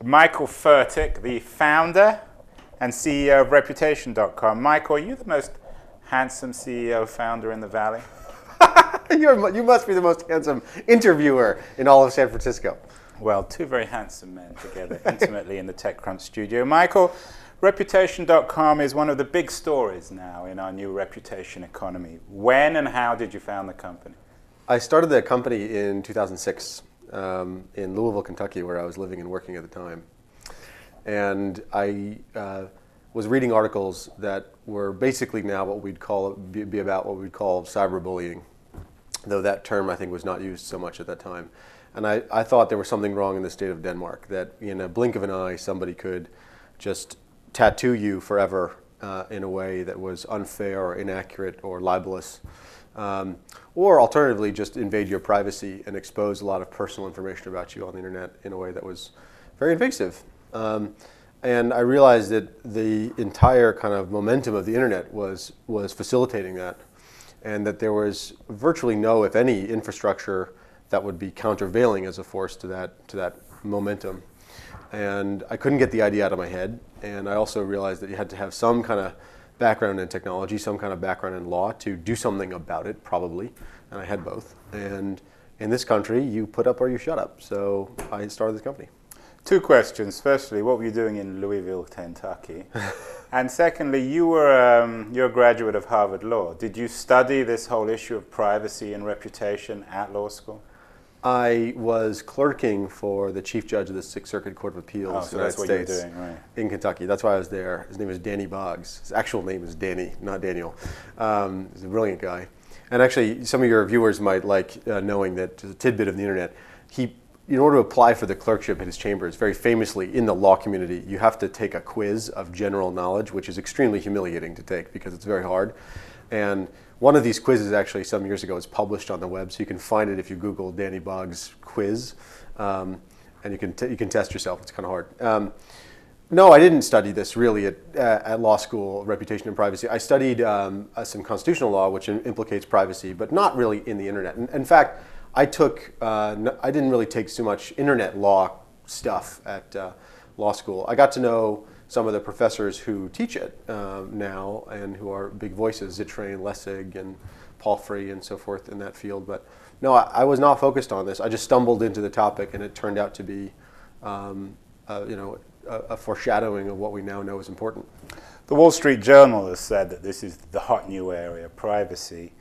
Michael Fertik, the founder and CEO of Reputation.com. Michael, are you the most handsome CEO founder in the Valley? You must be the most handsome interviewer in all of San Francisco. Well, two very handsome men together intimately in the TechCrunch studio. Michael, Reputation.com is one of the big stories now in our new reputation economy. When and how did you found the company? I started the company in 2006 in Louisville, Kentucky, where I was living and working at the time. And I was reading articles that were basically now what we'd call be about what we'd call cyberbullying, though that term I think was not used so much at that time. And I thought there was something wrong in the state of Denmark, that in a blink of an eye somebody could just tattoo you forever in a way that was unfair or inaccurate or libelous. Or alternatively, just invade your privacy and expose a lot of personal information about you on the internet in a way that was very invasive. And I realized that the entire kind of momentum of the internet was facilitating that, and that there was virtually no, if any, infrastructure that would be countervailing as a force to that momentum. And I couldn't get the idea out of my head, and I also realized that you had to have some kind of background in technology, some kind of background in law to do something about it, probably, and I had both. And in this country, you put up or you shut up, so I started this company. Two questions. Firstly, what were you doing in Louisville, Kentucky? And secondly, you're a graduate of Harvard Law. Did you study this whole issue of privacy and reputation at law school? I was clerking for the chief judge of the Sixth Circuit Court of Appeals in of the United States, you were doing, right. In Kentucky. That's why I was there. His name is Danny Boggs. His actual name is Danny, not Daniel. He's a brilliant guy. And actually, some of your viewers might like knowing that, just a tidbit of the internet, in order to apply for the clerkship at his chambers, very famously in the law community, you have to take a quiz of general knowledge, which is extremely humiliating to take because it's very hard. And one of these quizzes actually some years ago was published on the web, so you can find it if you Google Danny Boggs quiz, and you can test yourself. It's kind of hard. No, I didn't study this really at law school, reputation and privacy. I studied some constitutional law, which implicates privacy, but not really in the internet. In fact, I didn't really take too much internet law stuff at law school. I got to know some of the professors who teach it now and who are big voices, Zittrain, Lessig, and Paul Free, and so forth in that field. But no, I was not focused on this. I just stumbled into the topic, and it turned out to be a foreshadowing of what we now know is important. The Wall Street Journal has said that this is the hot new area, privacy,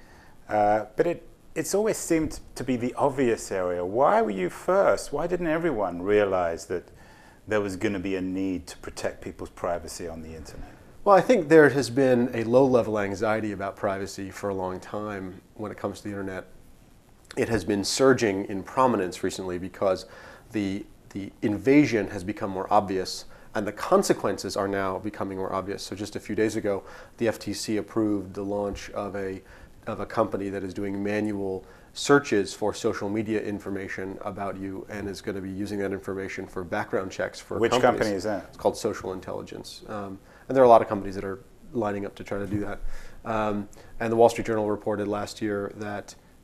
but it's always seemed to be the obvious area. Why were you first? Why didn't everyone realize that there was going to be a need to protect people's privacy on the internet? Well, I think there has been a low-level anxiety about privacy for a long time when it comes to the internet. It has been surging in prominence recently because the invasion has become more obvious and the consequences are now becoming more obvious. So just a few days ago, the FTC approved the launch of a company that is doing manual searches for social media information about you and is going to be using that information for background checks for Which companies. Company is that? It's called Social Intelligence. And there are a lot of companies that are lining up to try to do that. And the Wall Street Journal reported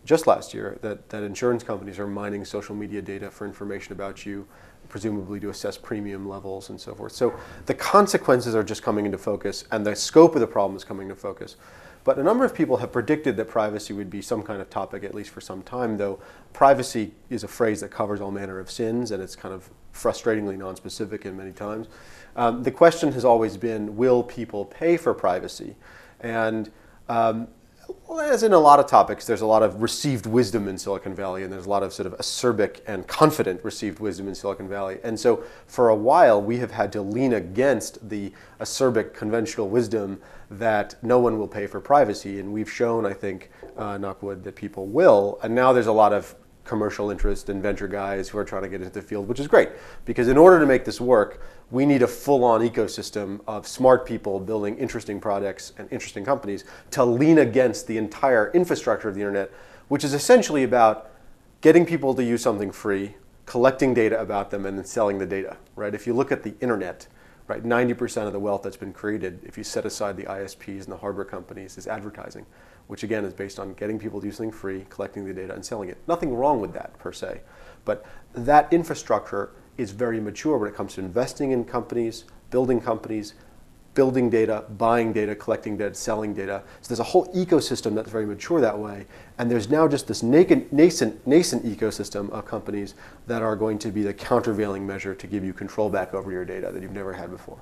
just last year, that insurance companies are mining social media data for information about you, presumably to assess premium levels and so forth. So the consequences are just coming into focus, and the scope of the problem is coming into focus. But a number of people have predicted that privacy would be some kind of topic, at least for some time, though privacy is a phrase that covers all manner of sins, and it's kind of frustratingly nonspecific in many times. The question has always been, will people pay for privacy? And as in a lot of topics, there's a lot of received wisdom in Silicon Valley, and there's a lot of sort of acerbic and confident received wisdom in Silicon Valley. And so for a while, we have had to lean against the acerbic conventional wisdom that no one will pay for privacy. And we've shown, I think, knock wood, that people will. And now there's a lot of commercial interest and venture guys who are trying to get into the field, which is great. Because in order to make this work, we need a full-on ecosystem of smart people building interesting products and interesting companies to lean against the entire infrastructure of the internet, which is essentially about getting people to use something free, collecting data about them, and then selling the data, right? If you look at the internet, right, 90% of the wealth that's been created, if you set aside the ISPs and the hardware companies, is advertising, which again is based on getting people to use something free, collecting the data, and selling it. Nothing wrong with that per se, but that infrastructure is very mature when it comes to investing in companies, building data, buying data, collecting data, selling data. So there's a whole ecosystem that's very mature that way. And there's now just this nascent ecosystem of companies that are going to be the countervailing measure to give you control back over your data that you've never had before.